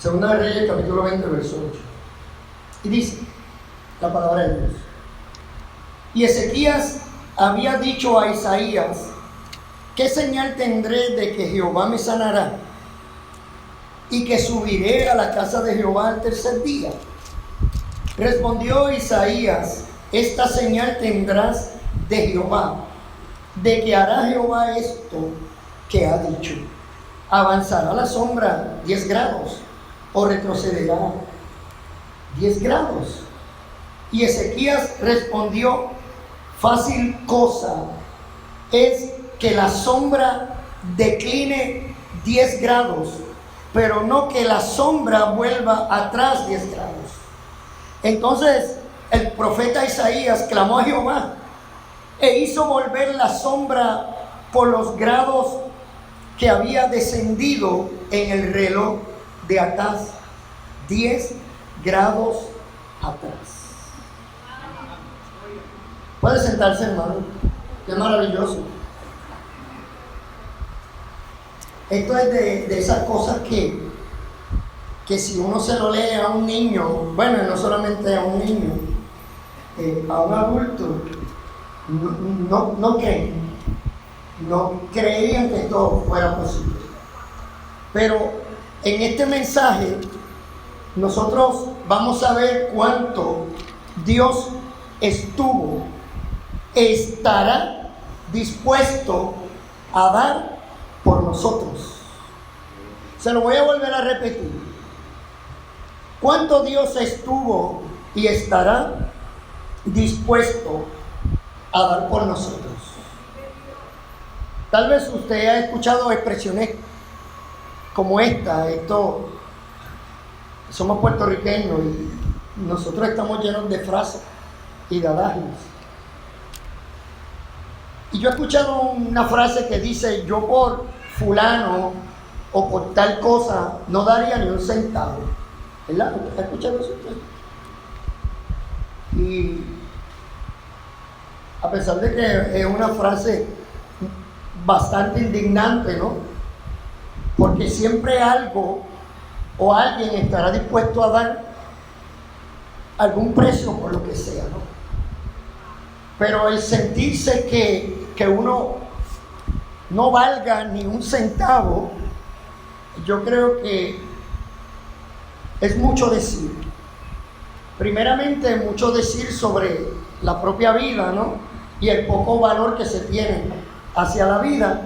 Segunda de Reyes, capítulo 20, verso 8. Y dice la palabra de Dios. Y Ezequías había dicho a Isaías: ¿qué señal tendré de que Jehová me sanará? Y que subiré a la casa de Jehová al tercer día. Respondió Isaías: esta señal tendrás de Jehová, de que hará Jehová esto que ha dicho. ¿Avanzará la sombra 10 grados o retrocederá 10 grados? Y Ezequías respondió: fácil cosa es que la sombra decline 10 grados, pero no que la sombra vuelva atrás 10 grados. Entonces el profeta Isaías clamó a Jehová e hizo volver la sombra por los grados que había descendido en el reloj de Acaz, 10 grados atrás. Puede sentarse, hermano. Qué maravilloso. Esto es de esas cosas que si uno se lo lee a un niño, bueno, no solamente a un niño, a un adulto, no creían que esto fuera posible. Pero en este mensaje nosotros vamos a ver cuánto Dios estuvo, estará dispuesto a dar por nosotros. Se lo voy a volver a repetir. ¿Cuánto Dios estuvo y estará dispuesto a dar por nosotros? Tal vez usted ha escuchado expresiones como esta. Somos puertorriqueños y nosotros estamos llenos de frases y de adagios. Y yo he escuchado una frase que dice: yo por fulano o por tal cosa no daría ni un centavo. ¿Verdad? ¿Ha escuchado eso usted? Y a pesar de que es una frase bastante indignante, ¿no? Porque siempre algo o alguien estará dispuesto a dar algún precio por lo que sea, ¿no? Pero el sentirse que uno no valga ni un centavo, yo creo que es mucho decir. Primeramente, mucho decir sobre la propia vida, ¿no? Y el poco valor que se tiene hacia la vida.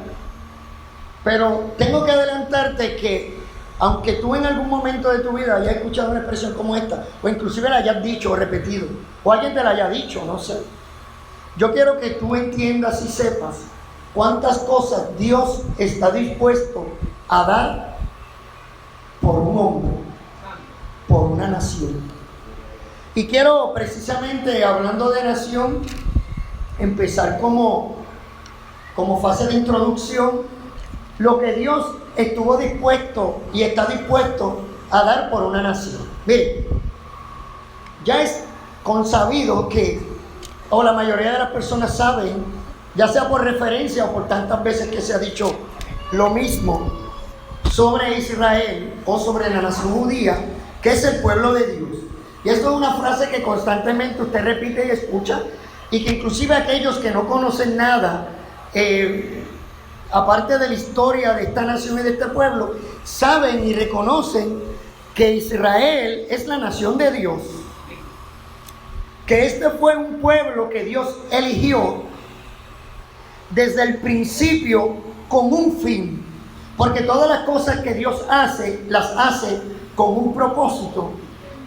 Pero tengo que adelantarte que aunque tú en algún momento de tu vida hayas escuchado una expresión como esta, o inclusive la hayas dicho o repetido, o alguien te la haya dicho, no sé, yo quiero que tú entiendas y sepas cuántas cosas Dios está dispuesto a dar por un hombre, por una nación. Y quiero, precisamente hablando de nación, empezar como fase de introducción lo que Dios estuvo dispuesto y está dispuesto a dar por una nación. Miren, ya es consabido que, o la mayoría de las personas saben, ya sea por referencia o por tantas veces que se ha dicho lo mismo sobre Israel o sobre la nación judía, que es el pueblo de Dios. Y esto es una frase que constantemente usted repite y escucha, y que inclusive aquellos que no conocen nada, aparte de la historia de esta nación y de este pueblo, saben y reconocen que Israel es la nación de Dios, que este fue un pueblo que Dios eligió desde el principio con un fin, porque todas las cosas que Dios hace, las hace con un propósito,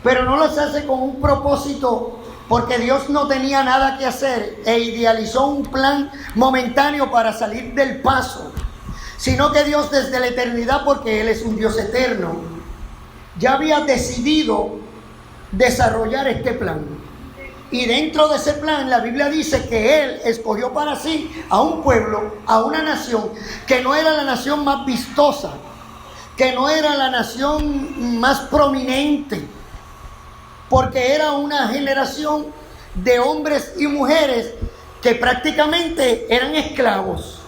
pero no las hace con un propósito porque Dios no tenía nada que hacer e idealizó un plan momentáneo para salir del paso, sino que Dios desde la eternidad, porque Él es un Dios eterno, ya había decidido desarrollar este plan. Y dentro de ese plan, la Biblia dice que Él escogió para sí a un pueblo, a una nación, que no era la nación más vistosa, que no era la nación más prominente, porque era una generación de hombres y mujeres que prácticamente eran esclavos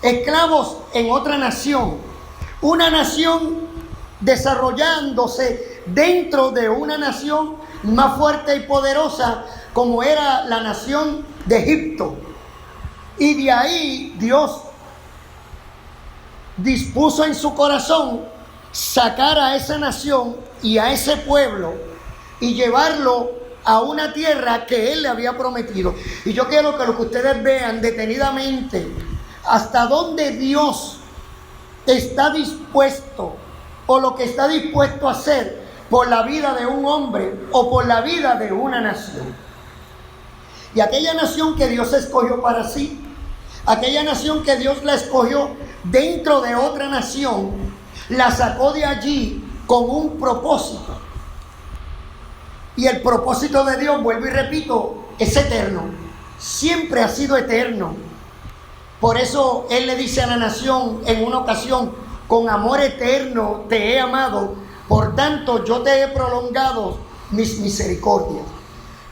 en otra nación, una nación desarrollándose dentro de una nación más fuerte y poderosa como era la nación de Egipto. Y de ahí Dios dispuso en su corazón sacar a esa nación y a ese pueblo y llevarlo a una tierra que Él le había prometido. Y yo quiero que lo que ustedes vean detenidamente hasta dónde Dios está dispuesto o lo que está dispuesto a hacer por la vida de un hombre o por la vida de una nación. Y aquella nación que Dios escogió para sí, aquella nación que Dios la escogió dentro de otra nación, la sacó de allí con un propósito. Y el propósito de Dios, vuelvo y repito, es eterno. Siempre ha sido eterno. Por eso Él le dice a la nación en una ocasión: con amor eterno te he amado, por tanto yo te he prolongado mis misericordias.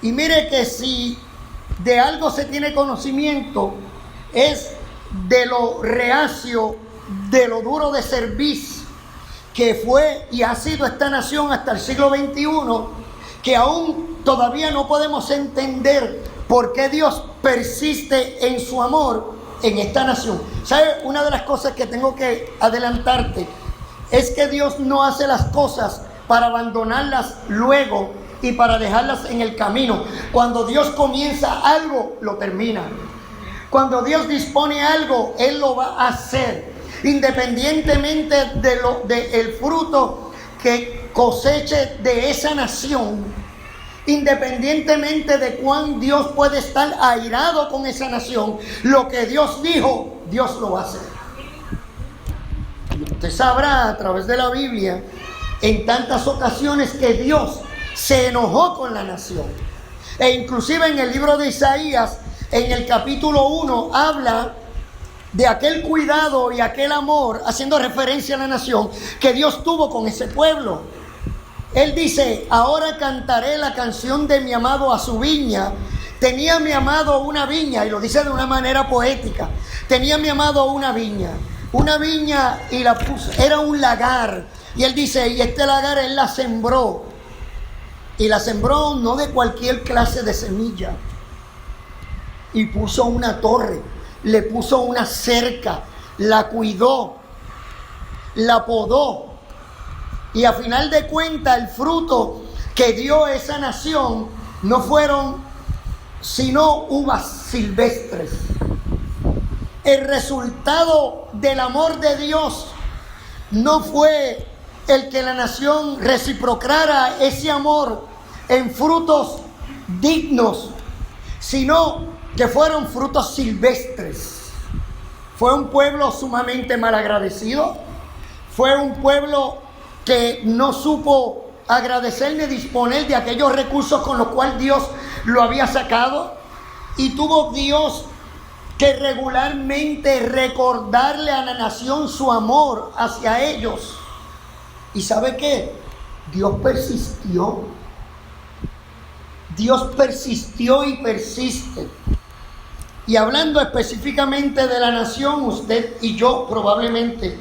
Y mire que si de algo se tiene conocimiento, es de lo reacio, de lo duro de cerviz que fue y ha sido esta nación hasta el siglo XXI, que aún todavía no podemos entender por qué Dios persiste en su amor en esta nación. ¿Sabe? Una de las cosas que tengo que adelantarte es que Dios no hace las cosas para abandonarlas luego y para dejarlas en el camino. Cuando Dios comienza algo, lo termina. Cuando Dios dispone algo, Él lo va a hacer, independientemente del fruto que coseche de esa nación, independientemente de cuán Dios puede estar airado con esa nación. Lo que Dios dijo, Dios lo va a hacer. Usted sabrá a través de la Biblia en tantas ocasiones que Dios se enojó con la nación. E inclusive en el libro de Isaías, en el capítulo 1, habla de aquel cuidado y aquel amor, haciendo referencia a la nación, que Dios tuvo con ese pueblo. Él dice: ahora cantaré la canción de mi amado a su viña. Tenía mi amado una viña, y lo dice de una manera poética. Tenía mi amado una viña y la puso, era un lagar. Y él dice: y este lagar él la sembró. Y la sembró no de cualquier clase de semilla. Y puso una torre, le puso una cerca, la cuidó, la podó. Y a final de cuentas, el fruto que dio esa nación no fueron sino uvas silvestres. El resultado del amor de Dios no fue el que la nación reciprocara ese amor en frutos dignos, sino que fueron frutos silvestres. Fue un pueblo sumamente malagradecido. Fue un pueblo que no supo agradecer ni disponer de aquellos recursos con los cuales Dios lo había sacado. Y tuvo Dios que regularmente recordarle a la nación su amor hacia ellos. ¿Y sabe qué? Dios persistió. Dios persistió y persiste. Y hablando específicamente de la nación, usted y yo probablemente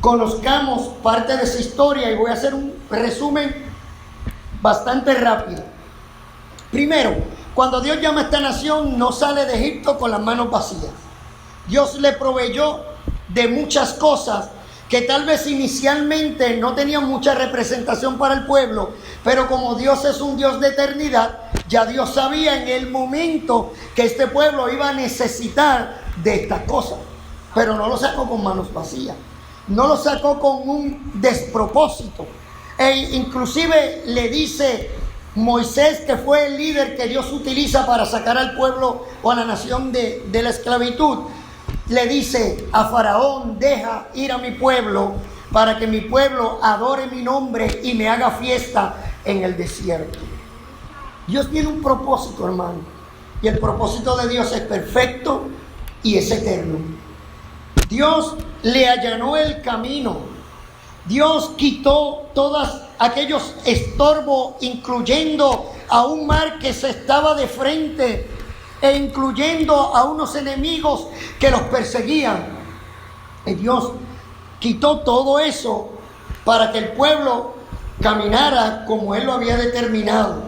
conozcamos parte de esa historia, y voy a hacer un resumen bastante rápido. Primero, cuando Dios llama a esta nación, no sale de Egipto con las manos vacías. Dios le proveyó de muchas cosas que tal vez inicialmente no tenían mucha representación para el pueblo, pero como Dios es un Dios de eternidad, ya Dios sabía en el momento que este pueblo iba a necesitar de estas cosas. Pero no lo sacó con manos vacías, no lo sacó con un despropósito. E inclusive le dice Moisés, que fue el líder que Dios utiliza para sacar al pueblo o a la nación de la esclavitud, le dice a Faraón: deja ir a mi pueblo para que mi pueblo adore mi nombre y me haga fiesta en el desierto. Dios tiene un propósito, hermano, y el propósito de Dios es perfecto y es eterno. Dios le allanó el camino. Dios quitó todos aquellos estorbos, incluyendo a un mar que se estaba de frente, e incluyendo a unos enemigos que los perseguían. Y Dios quitó todo eso para que el pueblo caminara como Él lo había determinado.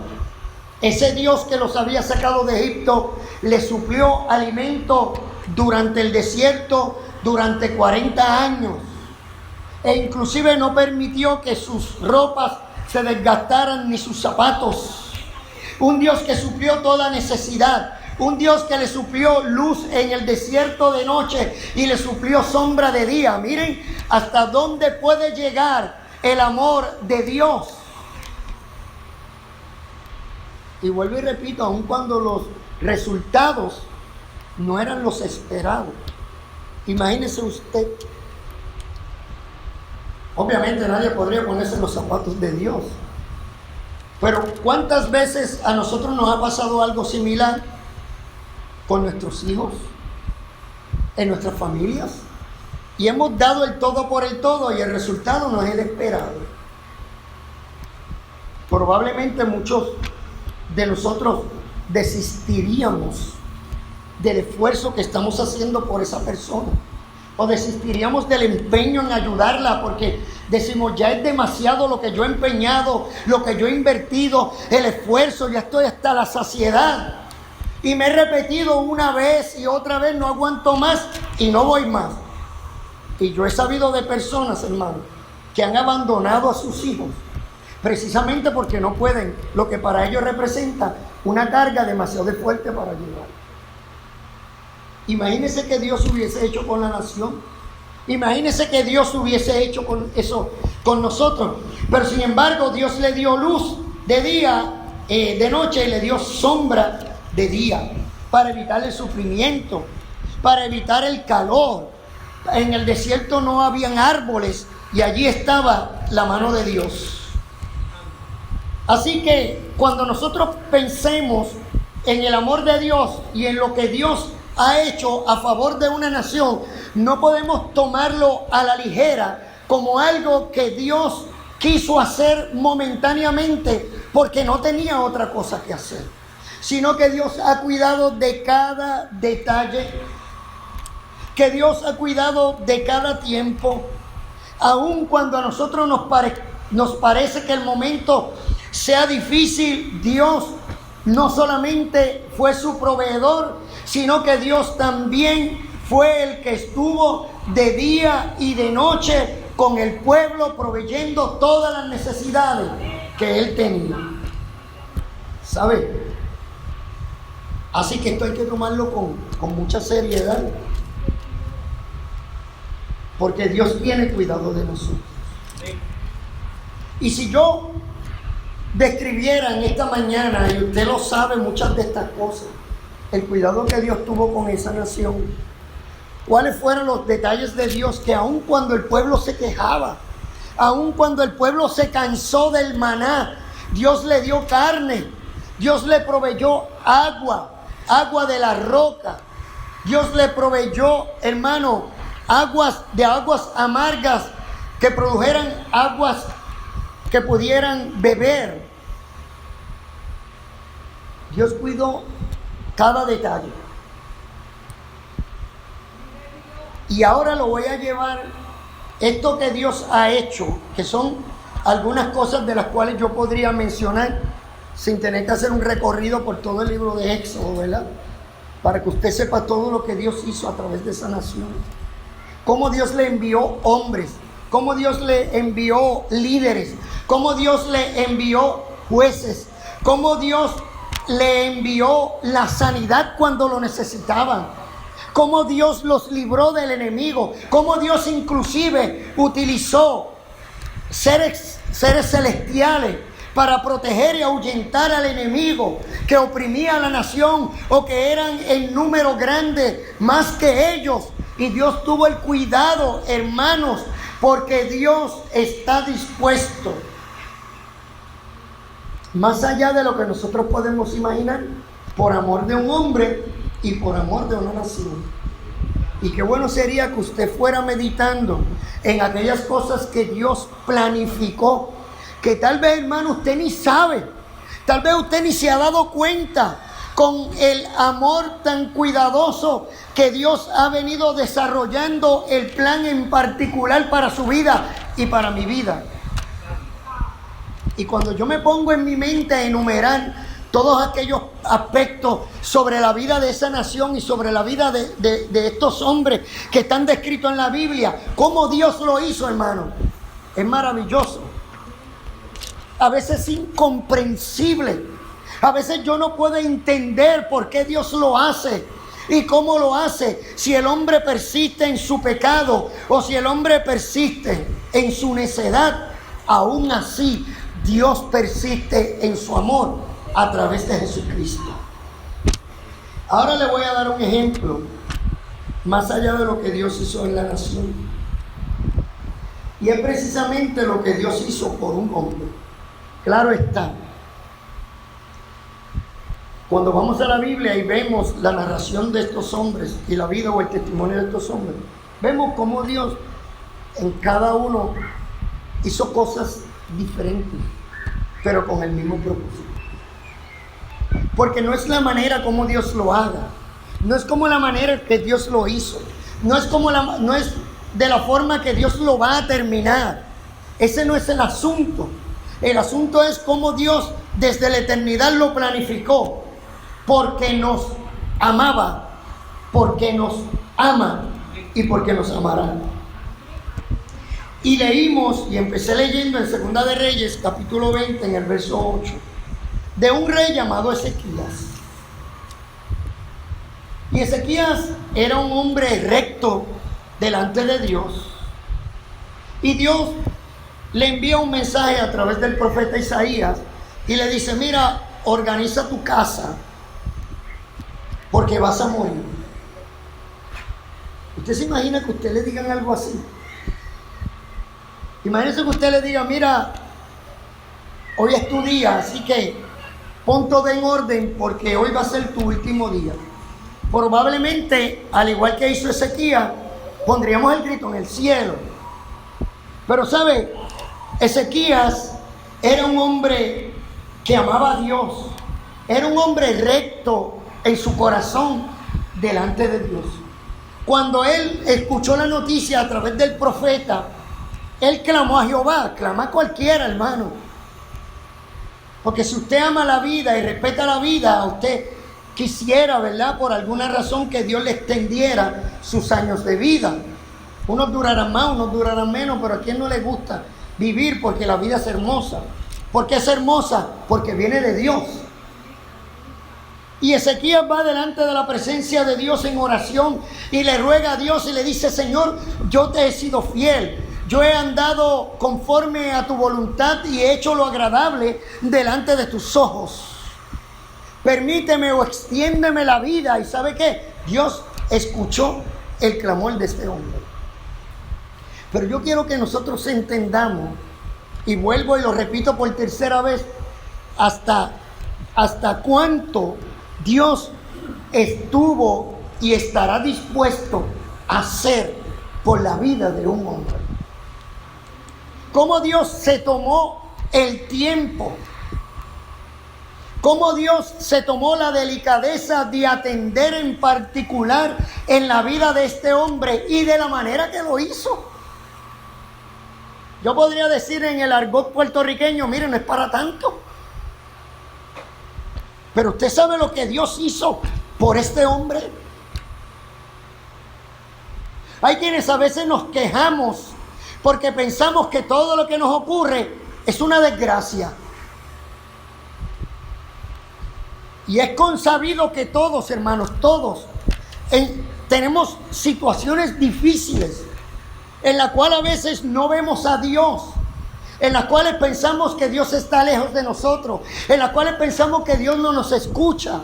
Ese Dios que los había sacado de Egipto les suplió alimento durante el desierto durante 40 años. E inclusive no permitió que sus ropas se desgastaran ni sus zapatos. Un Dios que suplió toda necesidad. Un Dios que le suplió luz en el desierto de noche y le suplió sombra de día. Miren hasta dónde puede llegar el amor de Dios. Y vuelvo y repito, aun cuando los resultados no eran los esperados. Imagínese usted. Obviamente nadie podría ponerse en los zapatos de Dios. Pero ¿cuántas veces a nosotros nos ha pasado algo similar con nuestros hijos, en nuestras familias? Y hemos dado el todo por el todo y el resultado no es el esperado. Probablemente muchos de nosotros desistiríamos del esfuerzo que estamos haciendo por esa persona, o desistiríamos del empeño en ayudarla porque decimos, ya es demasiado lo que yo he empeñado, lo que yo he invertido, el esfuerzo, ya estoy hasta la saciedad y me he repetido una vez y otra vez, no aguanto más y no voy más. Y yo he sabido de personas, hermano, que han abandonado a sus hijos precisamente porque no pueden, lo que para ellos representa una carga demasiado fuerte para llevar. Imagínense que Dios hubiese hecho con la nación. Imagínense que Dios hubiese hecho con eso con nosotros. Pero sin embargo, Dios le dio luz de día, de noche, y le dio sombra de día para evitar el sufrimiento, para evitar el calor. En el desierto no habían árboles y allí estaba la mano de Dios. Así que cuando nosotros pensemos en el amor de Dios y en lo que Dios ha hecho a favor de una nación, no podemos tomarlo a la ligera como algo que Dios quiso hacer momentáneamente porque no tenía otra cosa que hacer, sino que Dios ha cuidado de cada detalle, que Dios ha cuidado de cada tiempo, aun cuando a nosotros nos parece que el momento sea difícil. Dios no solamente fue su proveedor, sino que Dios también fue el que estuvo de día y de noche con el pueblo, proveyendo todas las necesidades que él tenía. ¿Sabe? Así que esto hay que tomarlo con mucha seriedad, porque Dios tiene cuidado de nosotros. Y si yo describiera en esta mañana, y usted lo sabe, muchas de estas cosas, el cuidado que Dios tuvo con esa nación, cuáles fueron los detalles de Dios, que aun cuando el pueblo se quejaba, aun cuando el pueblo se cansó del maná, Dios le dio carne, Dios le proveyó agua de la roca, Dios le proveyó, hermano, aguas amargas que produjeran aguas que pudieran beber. Dios cuidó cada detalle. Y ahora lo voy a llevar, esto que Dios ha hecho, que son algunas cosas de las cuales yo podría mencionar sin tener que hacer un recorrido por todo el libro de Éxodo, ¿verdad? Para que usted sepa todo lo que Dios hizo a través de esa nación. Cómo Dios le envió hombres, cómo Dios le envió líderes, cómo Dios le envió jueces, cómo Dios le envió la sanidad cuando lo necesitaban, cómo Dios los libró del enemigo, cómo Dios inclusive utilizó seres celestiales para proteger y ahuyentar al enemigo que oprimía a la nación o que eran en número grande más que ellos. Y Dios tuvo el cuidado, hermanos, porque Dios está dispuesto, más allá de lo que nosotros podemos imaginar, por amor de un hombre y por amor de una nación. Y qué bueno sería que usted fuera meditando en aquellas cosas que Dios planificó, que tal vez, hermano, usted ni sabe, tal vez usted ni se ha dado cuenta, con el amor tan cuidadoso que Dios ha venido desarrollando el plan en particular para su vida y para mi vida. Y cuando yo me pongo en mi mente a enumerar todos aquellos aspectos sobre la vida de esa nación y sobre la vida de estos hombres que están descritos en la Biblia, cómo Dios lo hizo, hermano, es maravilloso. A veces es incomprensible. A veces yo no puedo entender por qué Dios lo hace y cómo lo hace. Si el hombre persiste en su pecado o si el hombre persiste en su necedad, aún así Dios persiste en su amor a través de Jesucristo. Ahora le voy a dar un ejemplo más allá de lo que Dios hizo en la nación. Y es precisamente lo que Dios hizo por un hombre. Claro está. Cuando vamos a la Biblia y vemos la narración de estos hombres y la vida o el testimonio de estos hombres, vemos cómo Dios en cada uno hizo cosas diferentes, pero con el mismo propósito. Porque no es la manera como Dios lo haga, no es como la manera que Dios lo hizo, no es de la forma que Dios lo va a terminar. Ese no es el asunto. El asunto es cómo Dios desde la eternidad lo planificó, porque nos amaba, porque nos ama y porque nos amará. Y leímos, y empecé leyendo en Segunda de Reyes, capítulo 20, en el verso 8, de un rey llamado Ezequías. Y Ezequías era un hombre recto delante de Dios. Y Dios le envía un mensaje a través del profeta Isaías y le dice: mira, organiza tu casa porque vas a morir. ¿Usted se imagina que usted le digan algo así? Imagínese que usted le diga: mira, hoy es tu día, así que pon todo en orden porque hoy va a ser tu último día. Probablemente, al igual que hizo Ezequías, pondríamos el grito en el cielo. Pero ¿sabe? Ezequías era un hombre que amaba a Dios. Era un hombre recto en su corazón delante de Dios. Cuando él escuchó la noticia a través del profeta, él clamó a Jehová. Clama a cualquiera, hermano. Porque si usted ama la vida y respeta la vida, usted quisiera, ¿verdad?, por alguna razón, que Dios le extendiera sus años de vida. Unos durarán más, unos durarán menos, pero a quien no le gusta vivir porque la vida es hermosa. ¿Por qué es hermosa? Porque viene de Dios. Y Ezequías va delante de la presencia de Dios en oración y le ruega a Dios y le dice: Señor, yo te he sido fiel. Yo he andado conforme a tu voluntad y he hecho lo agradable delante de tus ojos. Permíteme o extiéndeme la vida. ¿Y sabe qué? Dios escuchó el clamor de este hombre. Pero yo quiero que nosotros entendamos, y vuelvo y lo repito por tercera vez, hasta cuánto Dios estuvo y estará dispuesto a hacer por la vida de un hombre. Cómo Dios se tomó el tiempo, cómo Dios se tomó la delicadeza de atender en particular en la vida de este hombre y de la manera que lo hizo. Yo podría decir en el argot puertorriqueño: miren, no es para tanto. Pero usted sabe lo que Dios hizo por este hombre. Hay quienes a veces nos quejamos porque pensamos que todo lo que nos ocurre es una desgracia. Y es consabido que todos, hermanos, todos tenemos situaciones difíciles en las cuales a veces no vemos a Dios, en las cuales pensamos que Dios está lejos de nosotros, en las cuales pensamos que Dios no nos escucha.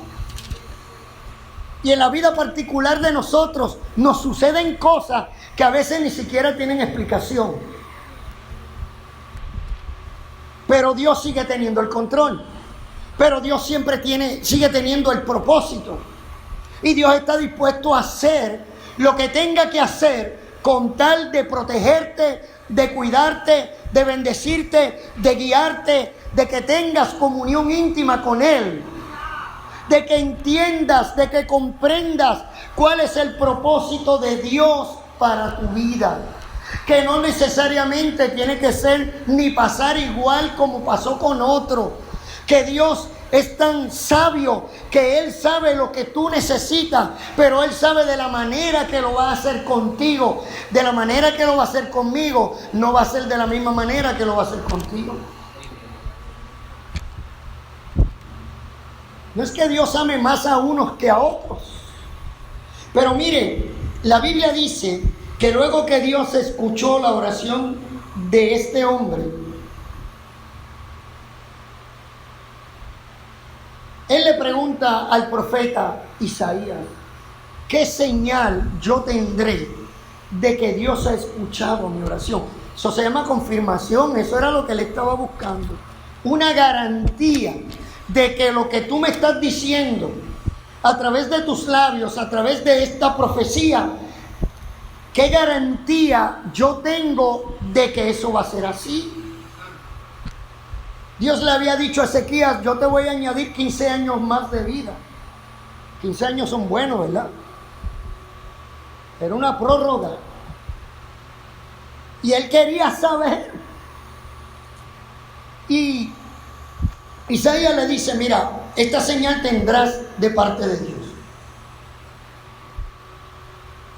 Y en la vida particular de nosotros nos suceden cosas que a veces ni siquiera tienen explicación. Pero Dios sigue teniendo el control. Pero Dios siempre sigue teniendo el propósito. Y Dios está dispuesto a hacer lo que tenga que hacer con tal de protegerte, de cuidarte, de bendecirte, de guiarte, de que tengas comunión íntima con Él, de que entiendas, de que comprendas cuál es el propósito de Dios para tu vida. que no necesariamente tiene que ser ni pasar igual como pasó con otro, que Dios es tan sabio que Él sabe lo que tú necesitas, pero Él sabe de la manera que lo va a hacer contigo, de la manera que lo va a hacer conmigo, no va a ser de la misma manera que lo va a hacer contigo. No es que Dios ame más a unos que a otros, pero mire, la Biblia dice que luego que Dios escuchó la oración de este hombre, Él le pregunta al profeta Isaías: ¿qué señal yo tendré de que Dios ha escuchado mi oración? Eso se llama confirmación, eso era lo que él estaba buscando. Una garantía de que lo que tú me estás diciendo a través de tus labios, a través de esta profecía, ¿qué garantía yo tengo de que eso va a ser así? Dios le había dicho a Ezequías: yo te voy a añadir 15 años más de vida. 15 años son buenos, ¿verdad? Era una prórroga. Y él quería saber. Y Isaías le dice: mira, esta señal tendrás de parte de Dios.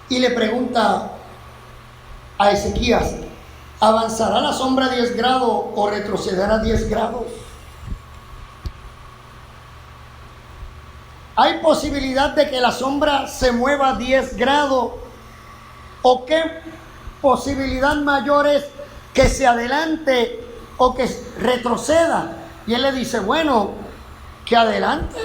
Y le pregunta a Ezequías: ¿avanzará la sombra 10 grados o retrocederá 10 grados? ¿Hay posibilidad de que la sombra se mueva 10 grados? ¿O qué posibilidad mayor es que se adelante o que retroceda? Y él le dice: bueno, que adelante,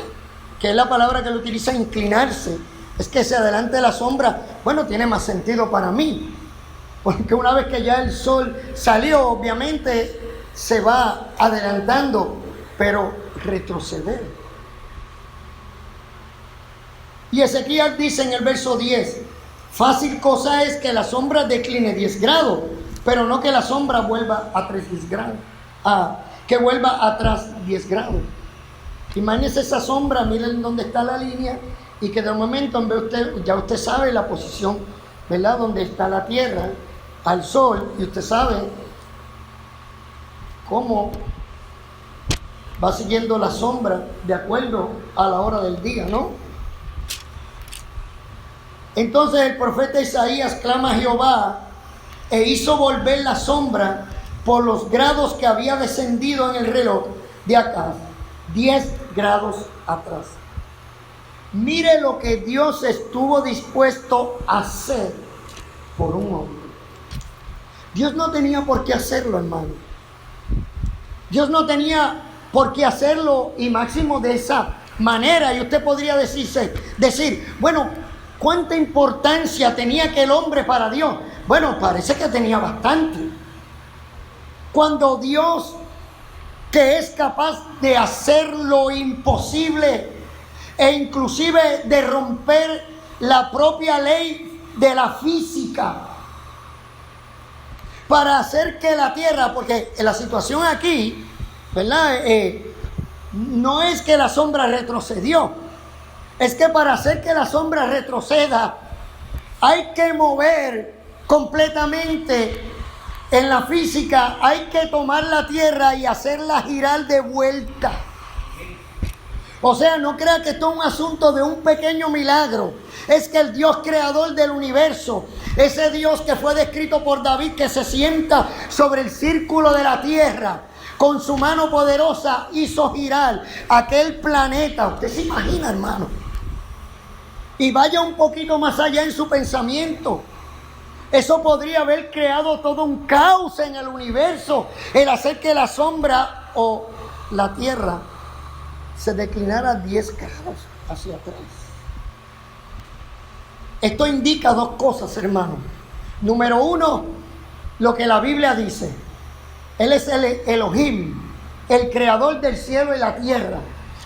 que es la palabra que él utiliza, inclinarse. Es que se adelante la sombra. Bueno, tiene más sentido para mí, porque una vez que ya el sol salió, obviamente se va adelantando, pero retroceder. Y Ezequías dice en el verso 10: fácil cosa es que la sombra decline 10 grados, pero no que la sombra vuelva a 10 grados. Que vuelva atrás 10 grados. Imagínese esa sombra, miren dónde está la línea, y que de momento ya usted sabe la posición, ¿verdad? Donde está la tierra al sol, y usted sabe cómo va siguiendo la sombra de acuerdo a la hora del día, ¿no? Entonces el profeta Isaías clama a Jehová e hizo volver la sombra por los grados que había descendido en el reloj de acá, 10 grados atrás. Mire lo que Dios estuvo dispuesto a hacer por un hombre. Dios no tenía por qué hacerlo, hermano. Dios no tenía por qué hacerlo, y máximo de esa manera. Y usted podría decir, bueno, ¿cuánta importancia tenía aquel hombre para Dios? Bueno, parece que tenía bastante. Cuando Dios, que es capaz de hacer lo imposible e inclusive de romper la propia ley de la física, para hacer que la tierra, porque la situación aquí, ¿verdad? No es que la sombra retrocedió, es que para hacer que la sombra retroceda hay que mover completamente en la física, hay que tomar la tierra y hacerla girar de vuelta. O sea, no crea que esto es un asunto de un pequeño milagro. Es que el Dios creador del universo, ese Dios que fue descrito por David, que se sienta sobre el círculo de la tierra, con su mano poderosa hizo girar aquel planeta. Usted se imagina, hermano. Y vaya un poquito más allá en su pensamiento. Eso podría haber creado todo un caos en el universo, el hacer que la sombra o la tierra se declinara 10 grados hacia atrás. Esto indica dos cosas, hermano. Número uno, lo que la Biblia dice: Él es el Elohim, el creador del cielo y la tierra.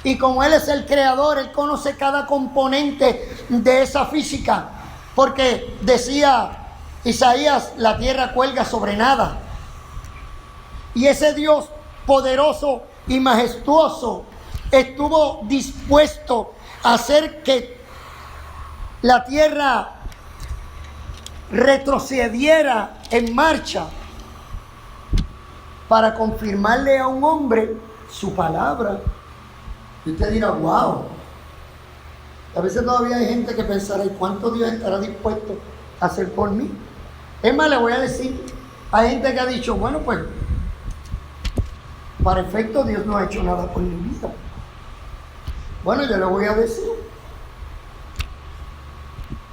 Y como Él es el creador, Él conoce cada componente de esa física. Porque decía Isaías, la tierra cuelga sobre nada. Y ese Dios poderoso y majestuoso estuvo dispuesto a hacer que la tierra retrocediera en marcha para confirmarle a un hombre su palabra. Y usted dirá, wow. A veces todavía hay gente que pensará, ¿y cuánto Dios estará dispuesto a hacer por mí? Es más, le voy a decir, hay gente que ha dicho, bueno, pues, para efecto Dios no ha hecho nada por mi vida. Bueno, yo le voy a decir,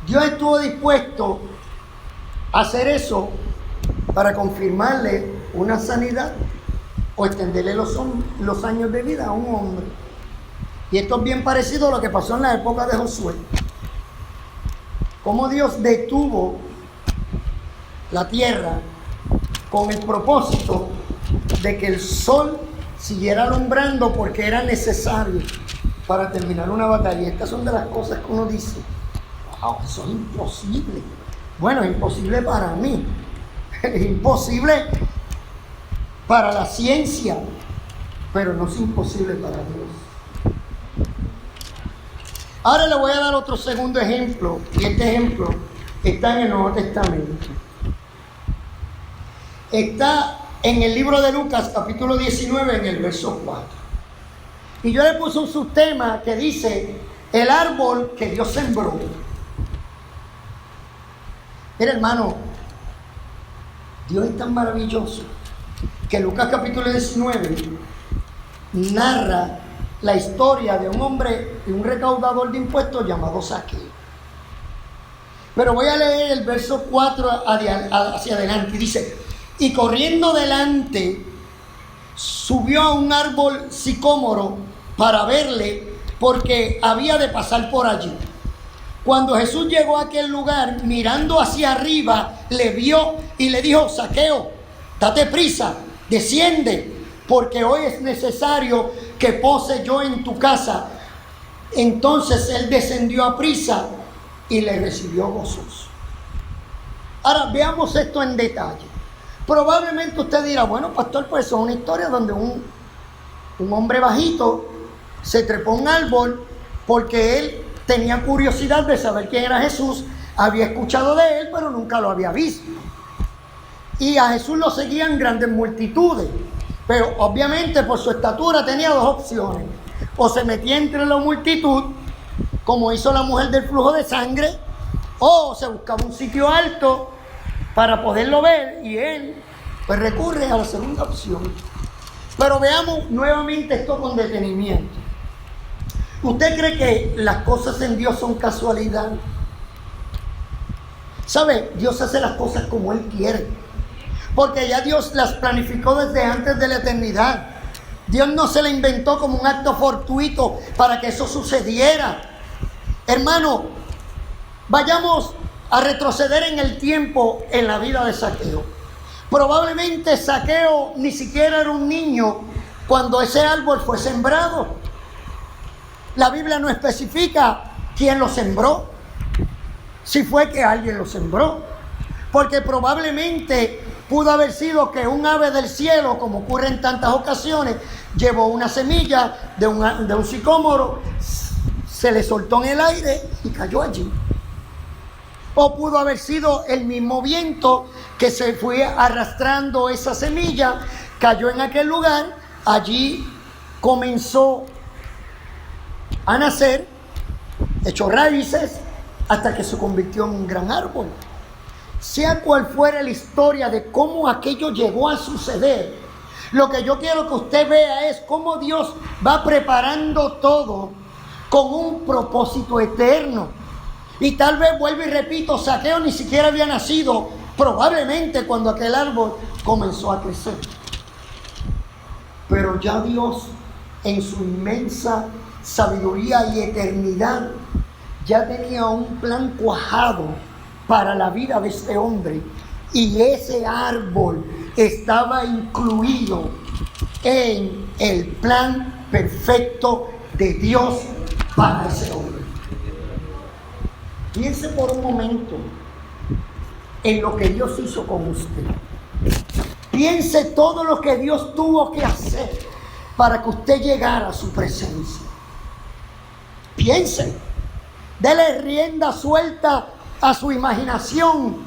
Dios estuvo dispuesto a hacer eso para confirmarle una sanidad o extenderle los años de vida a un hombre. Y esto es bien parecido a lo que pasó en la época de Josué. Cómo Dios detuvo la tierra con el propósito de que el sol siguiera alumbrando porque era necesario para terminar una batalla. Y estas son de las cosas que uno dice, wow, eso es imposible. Bueno, es imposible para mí, es imposible para la ciencia, pero no es imposible para Dios. Ahora le voy a dar otro segundo ejemplo, y este ejemplo está en el Nuevo Testamento. Está en el libro de Lucas, capítulo 19, en el verso 4. Y yo le puse un subtema que dice, el árbol que Dios sembró. Mira, hermano, Dios es tan maravilloso que Lucas capítulo 19 narra la historia de un hombre, de un recaudador de impuestos llamado Zaqueo. Pero voy a leer el verso 4 hacia adelante. Dice, y corriendo delante, subió a un árbol sicómoro para verle, porque había de pasar por allí. Cuando Jesús llegó a aquel lugar, mirando hacia arriba, le vio y le dijo, Zaqueo, date prisa, desciende, porque hoy es necesario que pose yo en tu casa. Entonces él descendió a prisa y le recibió gozoso. Ahora veamos esto en detalle. Probablemente usted dirá, bueno, pastor, pues es una historia donde un hombre bajito se trepó a un árbol porque él tenía curiosidad de saber quién era Jesús, había escuchado de él, pero nunca lo había visto. Y a Jesús lo seguían grandes multitudes, pero obviamente por su estatura tenía dos opciones: o se metía entre la multitud, como hizo la mujer del flujo de sangre, o se buscaba un sitio alto para poderlo ver, y él pues recurre a la segunda opción. Pero veamos nuevamente esto con detenimiento. ¿Usted cree que las cosas en Dios son casualidad? ¿Sabe? Dios hace las cosas como Él quiere, porque ya Dios las planificó desde antes de la eternidad. Dios no se la inventó como un acto fortuito para que eso sucediera. Hermano, vayamos a retroceder en el tiempo en la vida de Zaqueo. Probablemente Zaqueo ni siquiera era un niño cuando ese árbol fue sembrado. La Biblia no especifica quién lo sembró, si fue que alguien lo sembró, porque probablemente pudo haber sido que un ave del cielo, como ocurre en tantas ocasiones, llevó una semilla de un sicómoro, se le soltó en el aire y cayó allí. O pudo haber sido el mismo viento que se fue arrastrando esa semilla, cayó en aquel lugar, allí comenzó a nacer, echó raíces, hasta que se convirtió en un gran árbol. Sea cual fuera la historia de cómo aquello llegó a suceder, lo que yo quiero que usted vea es cómo Dios va preparando todo con un propósito eterno. Y tal vez, vuelvo y repito, Zaqueo ni siquiera había nacido probablemente cuando aquel árbol comenzó a crecer. Pero ya Dios, en su inmensa sabiduría y eternidad, ya tenía un plan cuajado para la vida de este hombre, y ese árbol estaba incluido en el plan perfecto de Dios para ese hombre. Piense por un momento en lo que Dios hizo con usted. Piense todo lo que Dios tuvo que hacer para que usted llegara a su presencia. Piense, dele rienda suelta a su imaginación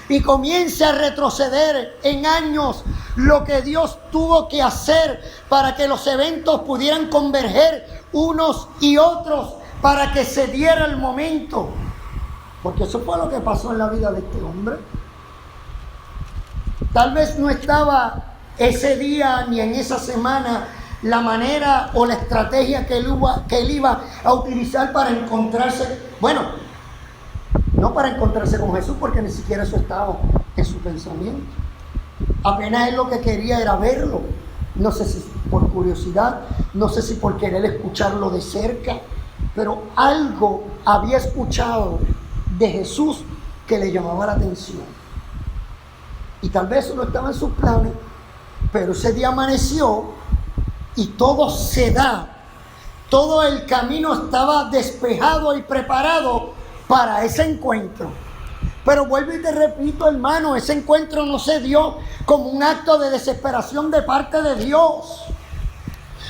y comience a retroceder en años lo que Dios tuvo que hacer para que los eventos pudieran converger unos y otros, para que se diera el momento. Porque eso fue lo que pasó en la vida de este hombre. Tal vez no estaba ese día ni en esa semana la manera o la estrategia que él iba a utilizar para encontrarse, bueno, no para encontrarse con Jesús, porque ni siquiera eso estaba en su pensamiento. Apenas él lo que quería era verlo. No sé si por curiosidad, no sé si por querer escucharlo de cerca, pero algo había escuchado de Jesús que le llamaba la atención. Y tal vez eso no estaba en sus planes, pero ese día amaneció y todo se da. Todo el camino estaba despejado y preparado para ese encuentro. Pero vuelvo y te repito, hermano, ese encuentro no se dio como un acto de desesperación de parte de Dios.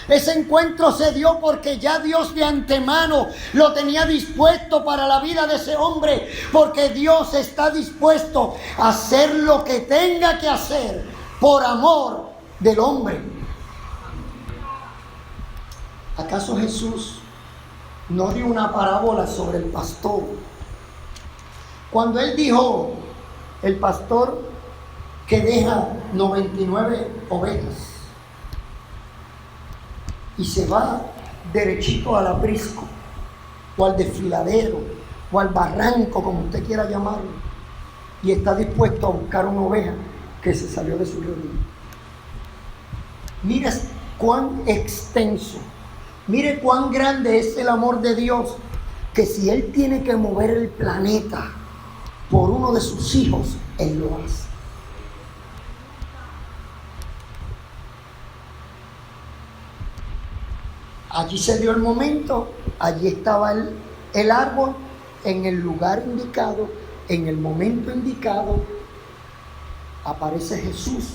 Ese encuentro se dio porque ya Dios de antemano lo tenía dispuesto para la vida de ese hombre, porque Dios está dispuesto a hacer lo que tenga que hacer por amor del hombre. ¿Acaso Jesús no dio una parábola sobre el pastor? Cuando él dijo, el pastor que deja 99 ovejas y se va derechito al aprisco, o al desfiladero, o al barranco, como usted quiera llamarlo, y está dispuesto a buscar una oveja que se salió de su reunión. Mire cuán extenso, mire cuán grande es el amor de Dios, que si Él tiene que mover el planeta por uno de sus hijos, Él lo hace. Allí se dio el momento, allí estaba el árbol, en el lugar indicado, en el momento indicado, aparece Jesús.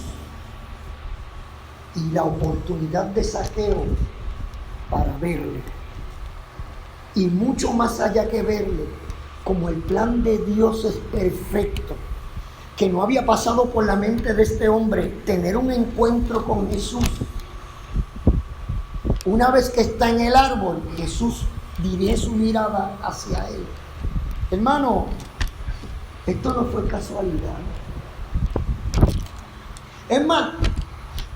Y la oportunidad de Zaqueo para verle. Y mucho más allá que verle, como el plan de Dios es perfecto, que no había pasado por la mente de este hombre tener un encuentro con Jesús. Una vez que está en el árbol, Jesús dirige su mirada hacia él. Hermano, esto no fue casualidad. Es más,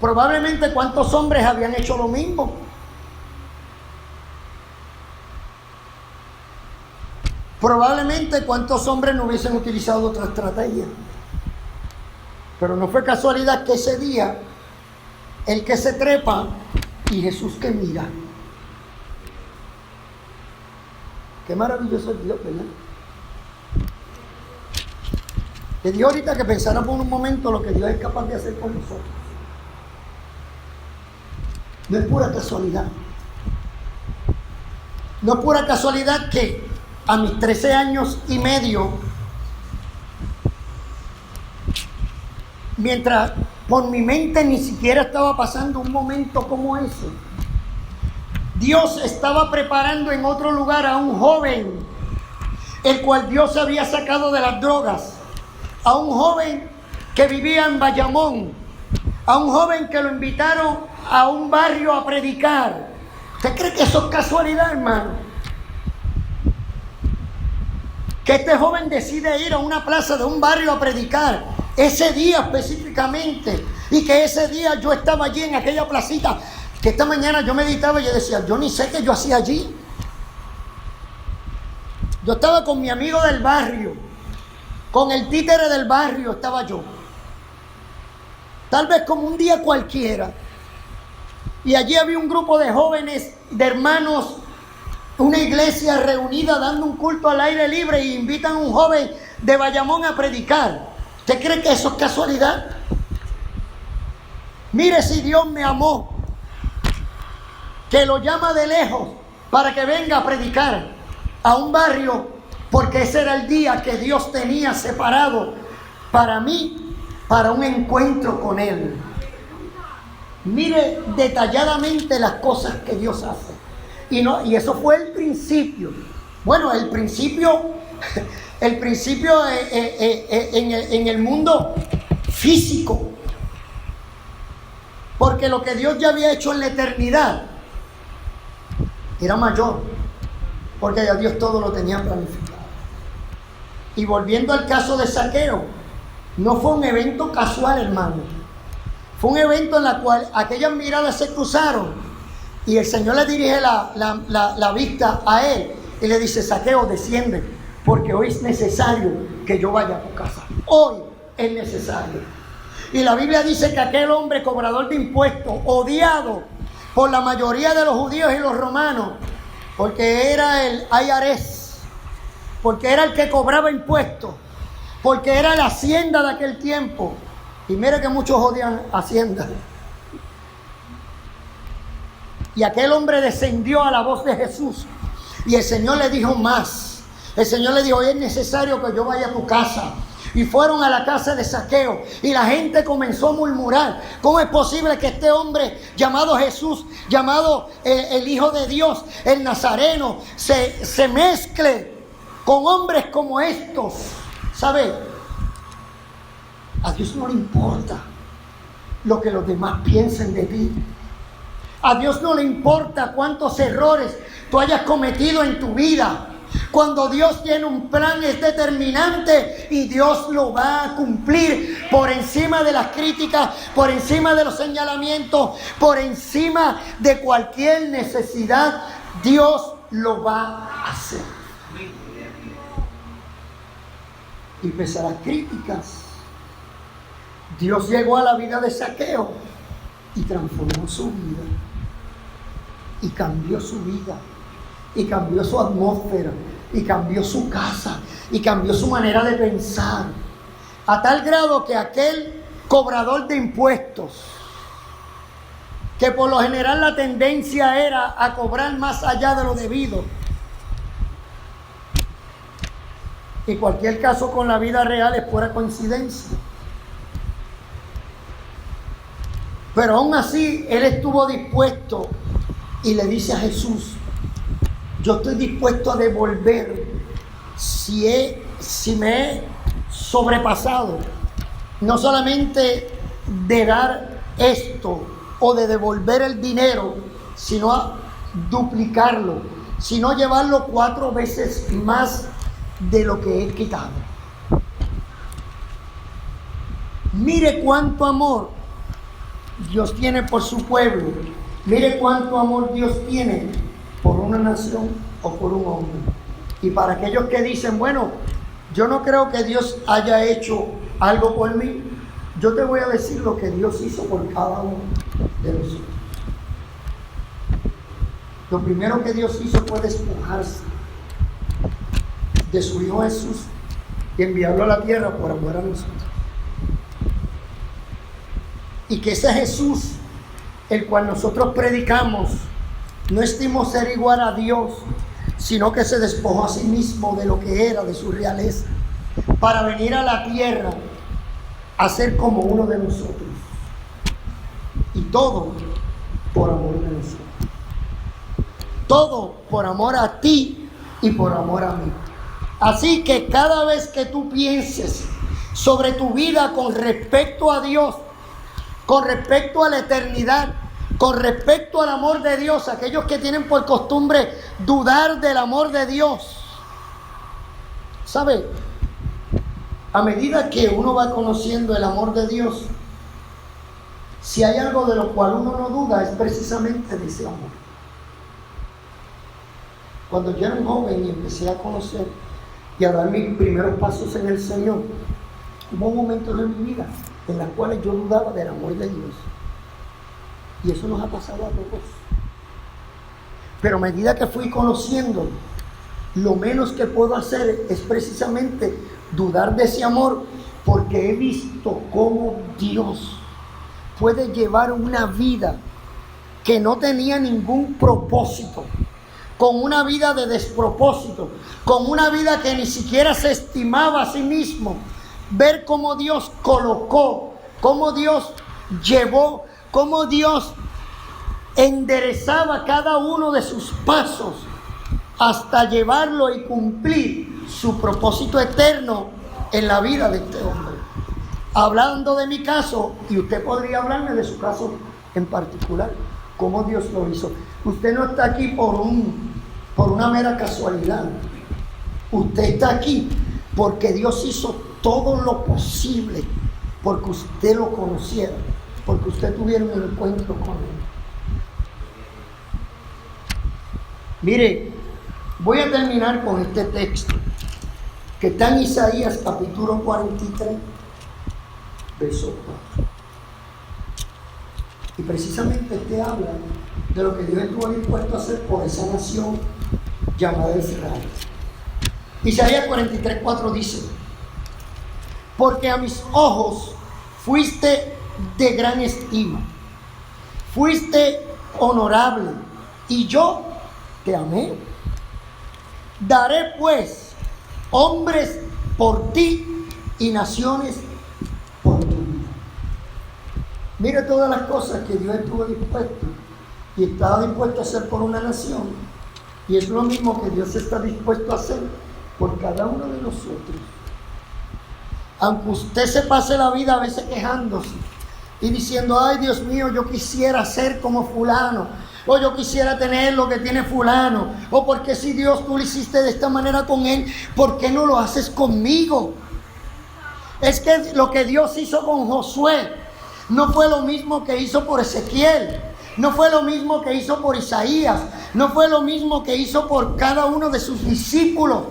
probablemente cuántos hombres habían hecho lo mismo. Probablemente cuántos hombres no hubiesen utilizado otra estrategia. Pero no fue casualidad que ese día, el que se trepa y Jesús que mira. Qué maravilloso es Dios, ¿verdad? Te digo ahorita que pensara por un momento lo que Dios es capaz de hacer con nosotros. No es pura casualidad. No es pura casualidad que a mis 13 años y medio, mientras por mi mente ni siquiera estaba pasando un momento como ese, Dios estaba preparando en otro lugar a un joven, el cual Dios había sacado de las drogas, a un joven que vivía en Bayamón, a un joven que lo invitaron a un barrio a predicar. ¿Usted cree que eso es casualidad, hermano? Que este joven decide ir a una plaza de un barrio a predicar ese día específicamente, y que ese día yo estaba allí en aquella placita, que esta mañana yo meditaba y yo decía, yo ni sé qué yo hacía allí. Yo estaba con mi amigo del barrio, con el títere del barrio estaba yo, tal vez como un día cualquiera, y allí había un grupo de jóvenes, de hermanos, una iglesia reunida dando un culto al aire libre, y invitan a un joven de Bayamón a predicar. ¿Usted cree que eso es casualidad? Mire si Dios me amó, que lo llama de lejos para que venga a predicar a un barrio, porque ese era el día que Dios tenía separado para mí, para un encuentro con Él. Mire detalladamente las cosas que Dios hace. Y eso fue el principio. Bueno, el principio el principio en el mundo físico. Porque lo que Dios ya había hecho en la eternidad era mayor. Porque ya Dios todo lo tenía planificado. Y volviendo al caso de Zaqueo, no fue un evento casual, hermano. Fue un evento en el cual aquellas miradas se cruzaron y el Señor le dirige la vista a él y le dice: Zaqueo, desciende, porque hoy es necesario que yo vaya a tu casa. Hoy es necesario. Y la Biblia dice que aquel hombre cobrador de impuestos, odiado por la mayoría de los judíos y los romanos, porque era el IRS, porque era el que cobraba impuestos, porque era la hacienda de aquel tiempo. Y mire que muchos odian hacienda. Y aquel hombre descendió a la voz de Jesús. Y el Señor le dijo más. El Señor le dijo: hoy es necesario que yo vaya a tu casa. Y fueron a la casa de Zaqueo. Y la gente comenzó a murmurar: ¿cómo es posible que este hombre llamado Jesús, llamado el Hijo de Dios, el Nazareno, se mezcle con hombres como estos? ¿Sabe? A Dios no le importa lo que los demás piensen de ti. A Dios no le importa cuántos errores tú hayas cometido en tu vida. Cuando Dios tiene un plan, es determinante y Dios lo va a cumplir por encima de las críticas, por encima de los señalamientos, por encima de cualquier necesidad. Dios lo va a hacer. Y pese a las críticas, Dios llegó a la vida de Zaqueo y transformó su vida. Y cambió su vida. Y cambió su atmósfera. Y cambió su casa. Y cambió su manera de pensar. A tal grado que aquel cobrador de impuestos, que por lo general la tendencia era a cobrar más allá de lo debido, y cualquier caso con la vida real es pura coincidencia. Pero aún así, él estuvo dispuesto y le dice a Jesús: yo estoy dispuesto a devolver si me he sobrepasado, no solamente de dar esto o de devolver el dinero, sino a duplicarlo, sino llevarlo 4 veces más de lo que he quitado. Mire cuánto amor Dios tiene por su pueblo. Mire cuánto amor Dios tiene por una nación o por un hombre. Y para aquellos que dicen: bueno, yo no creo que Dios haya hecho algo por mí, yo te voy a decir lo que Dios hizo por cada uno de nosotros. Lo primero que Dios hizo fue despojarse de su Hijo Jesús y enviarlo a la tierra por amor a nosotros. Y que ese Jesús, el cual nosotros predicamos, no estimó ser igual a Dios, sino que se despojó a sí mismo de lo que era, de su realeza, para venir a la tierra a ser como uno de nosotros. Y todo por amor de nosotros. Todo por amor a ti y por amor a mí. Así que cada vez que tú pienses sobre tu vida con respecto a Dios, con respecto a la eternidad, con respecto al amor de Dios, aquellos que tienen por costumbre dudar del amor de Dios, ¿sabe? A medida que uno va conociendo el amor de Dios, si hay algo de lo cual uno no duda, es precisamente de ese amor. Cuando yo era un joven y empecé a conocer y a dar mis primeros pasos en el Señor, hubo momentos en mi vida en los cuales yo dudaba del amor de Dios. Y eso nos ha pasado a todos. Pero a medida que fui conociendo, lo menos que puedo hacer es precisamente dudar de ese amor, porque he visto cómo Dios puede llevar una vida que no tenía ningún propósito, con una vida de despropósito, con una vida que ni siquiera se estimaba a sí mismo. Ver cómo Dios colocó, cómo Dios llevó, cómo Dios enderezaba cada uno de sus pasos hasta llevarlo y cumplir su propósito eterno en la vida de este hombre. Hablando de mi caso, y usted podría hablarme de su caso en particular, cómo Dios lo hizo. Usted no está aquí por una mera casualidad. Usted está aquí porque Dios hizo todo lo posible porque usted lo conociera, porque usted tuviera un encuentro con Él. Mire, voy a terminar con este texto que está en Isaías capítulo 43, verso 4. Y precisamente este habla de lo que Dios estuvo dispuesto a hacer por esa nación llamada Israel. Isaías 43, 4 dice: porque a mis ojos fuiste de gran estima, fuiste honorable, y yo te amé. Daré pues hombres por ti y naciones por tu vida. Mire todas las cosas que Dios estuvo dispuesto y estaba dispuesto a hacer por una nación, y es lo mismo que Dios está dispuesto a hacer por cada uno de nosotros. Aunque usted se pase la vida a veces quejándose y diciendo: ay, Dios mío, yo quisiera ser como fulano, o yo quisiera tener lo que tiene fulano, o porque si Dios tú lo hiciste de esta manera con él, ¿por qué no lo haces conmigo? Es que lo que Dios hizo con Josué no fue lo mismo que hizo por Ezequiel, no fue lo mismo que hizo por Isaías, no fue lo mismo que hizo por cada uno de sus discípulos.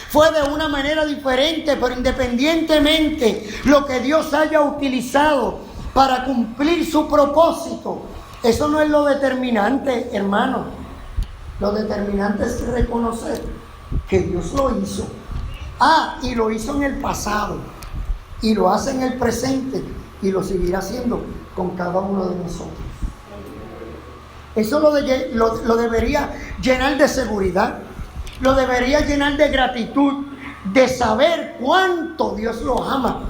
Fue de una manera diferente, pero independientemente lo que Dios haya utilizado para cumplir su propósito, eso no es lo determinante, hermano. Lo determinante es reconocer que Dios lo hizo. Y lo hizo en el pasado, y lo hace en el presente, y lo seguirá haciendo con cada uno de nosotros. Eso lo debería llenar de seguridad, lo debería llenar de gratitud, de saber cuánto Dios lo ama,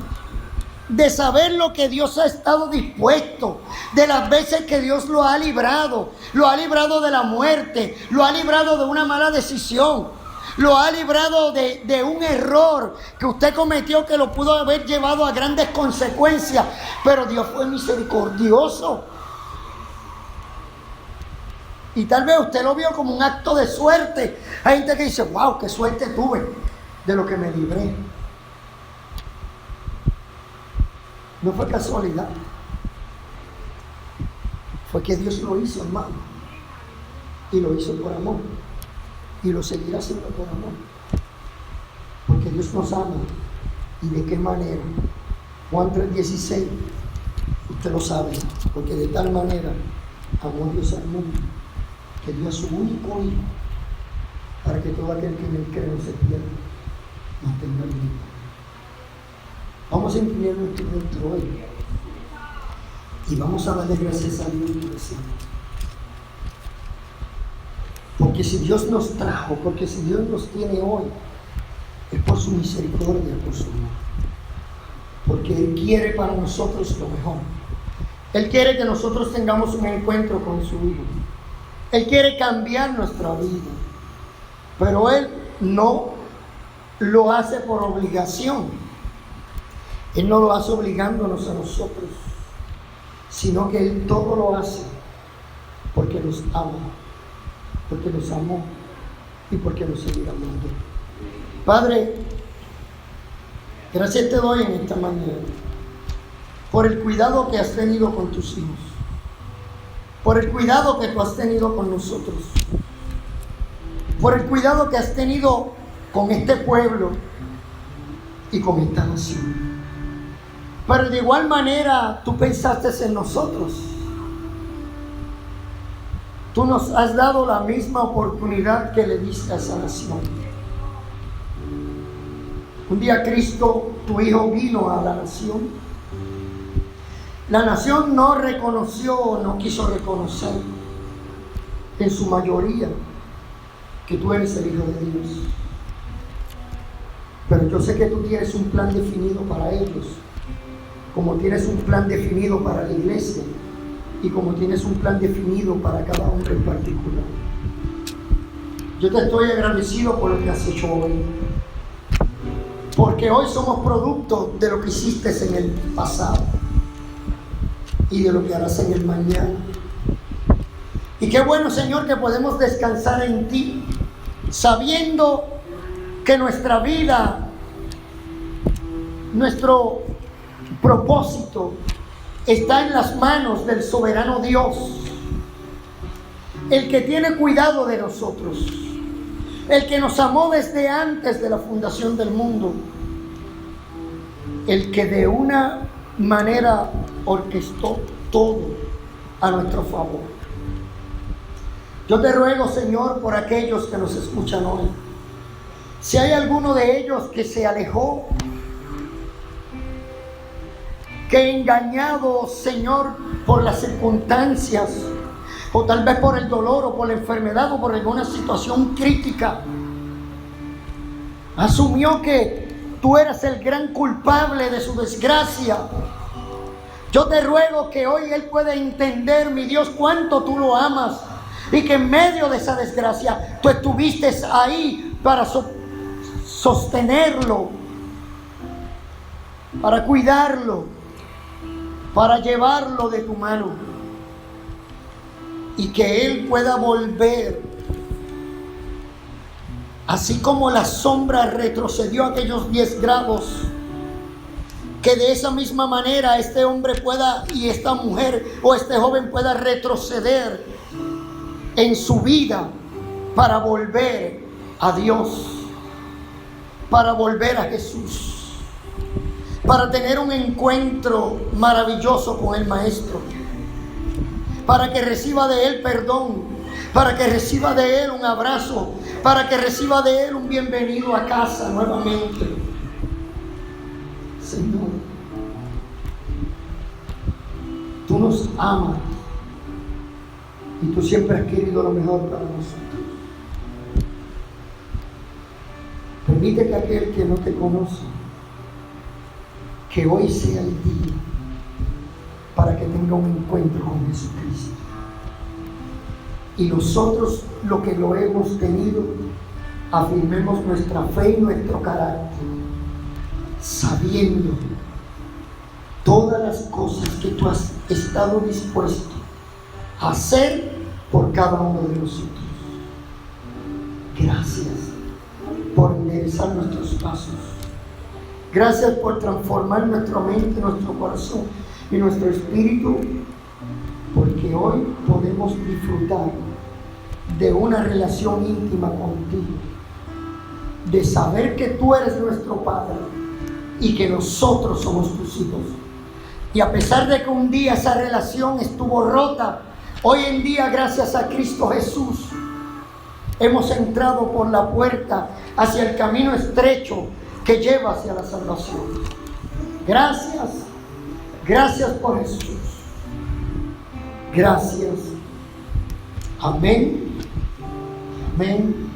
de saber lo que Dios ha estado dispuesto, de las veces que Dios lo ha librado de la muerte, lo ha librado de una mala decisión, lo ha librado de un error que usted cometió que lo pudo haber llevado a grandes consecuencias, pero Dios fue misericordioso. Y tal vez usted lo vio como un acto de suerte. Hay gente que dice: wow, qué suerte tuve de lo que me libré. No fue casualidad. Fue que Dios lo hizo, hermano. Y lo hizo por amor. Y lo seguirá haciendo por amor. Porque Dios nos ama. ¿Y de qué manera? Juan 3:16. Usted lo sabe. Porque de tal manera amó Dios al mundo, que dio a su único hijo, para que todo aquel que en él cree no se pierda, mas tenga vida. Vamos a inclinar nuestro rostro hoy y vamos a darle gracias a Dios por eso. Porque si Dios nos trajo, porque si Dios nos tiene hoy, es por su misericordia, por su amor. Porque Él quiere para nosotros lo mejor. Él quiere que nosotros tengamos un encuentro con su Hijo. Él quiere cambiar nuestra vida, pero Él no lo hace por obligación. Él no lo hace obligándonos a nosotros, sino que Él todo lo hace porque nos ama, porque nos amó y porque nos seguirá amando. Padre, gracias te doy en esta mañana por el cuidado que has tenido con tus hijos, por el cuidado que tú has tenido con nosotros, por el cuidado que has tenido con este pueblo y con esta nación. Pero de igual manera tú pensaste en nosotros. Tú nos has dado la misma oportunidad que le diste a esa nación. Un día Cristo, tu Hijo, vino a la nación. La nación no reconoció o no quiso reconocer, en su mayoría, que tú eres el Hijo de Dios. Pero yo sé que tú tienes un plan definido para ellos, como tienes un plan definido para la iglesia y como tienes un plan definido para cada hombre en particular. Yo te estoy agradecido por lo que has hecho hoy. Porque hoy somos producto de lo que hiciste en el pasado y de lo que harás en el mañana. Y qué bueno, Señor, que podemos descansar en ti, sabiendo que nuestra vida, nuestro propósito está en las manos del soberano Dios, el que tiene cuidado de nosotros, el que nos amó desde antes de la fundación del mundo, el que de una manera orquestó todo a nuestro favor. Yo te ruego, Señor, por aquellos que nos escuchan hoy, si hay alguno de ellos que se alejó, que engañado, Señor, por las circunstancias, o tal vez por el dolor, o por la enfermedad, o por alguna situación crítica, asumió que tú eras el gran culpable de su desgracia. Yo te ruego que hoy él pueda entender, mi Dios, cuánto tú lo amas, y que en medio de esa desgracia tú estuviste ahí para sostenerlo, para cuidarlo, para llevarlo de tu mano, y que él pueda volver, así como la sombra retrocedió aquellos 10 grados, que de esa misma manera este hombre pueda, y esta mujer o este joven pueda retroceder en su vida para volver a Dios, para volver a Jesús, para tener un encuentro maravilloso con el Maestro, para que reciba de Él perdón, para que reciba de Él un abrazo, para que reciba de Él un bienvenido a casa nuevamente. Señor, tú nos amas y tú siempre has querido lo mejor para nosotros. Permite que aquel que no te conoce, que hoy sea el día para que tenga un encuentro con Jesucristo. Y nosotros, lo que lo hemos tenido, afirmemos nuestra fe y nuestro carácter, sabiendo todas las cosas que tú has estado dispuesto a hacer por cada uno de nosotros. Gracias por enderezar nuestros pasos. Gracias por transformar nuestra mente, nuestro corazón y nuestro espíritu, porque hoy podemos disfrutar de una relación íntima contigo, de saber que tú eres nuestro Padre y que nosotros somos tus hijos. Y a pesar de que un día esa relación estuvo rota, hoy en día, gracias a Cristo Jesús, hemos entrado por la puerta hacia el camino estrecho que lleva hacia la salvación. Gracias, gracias por Jesús. Gracias. Amén. Amén.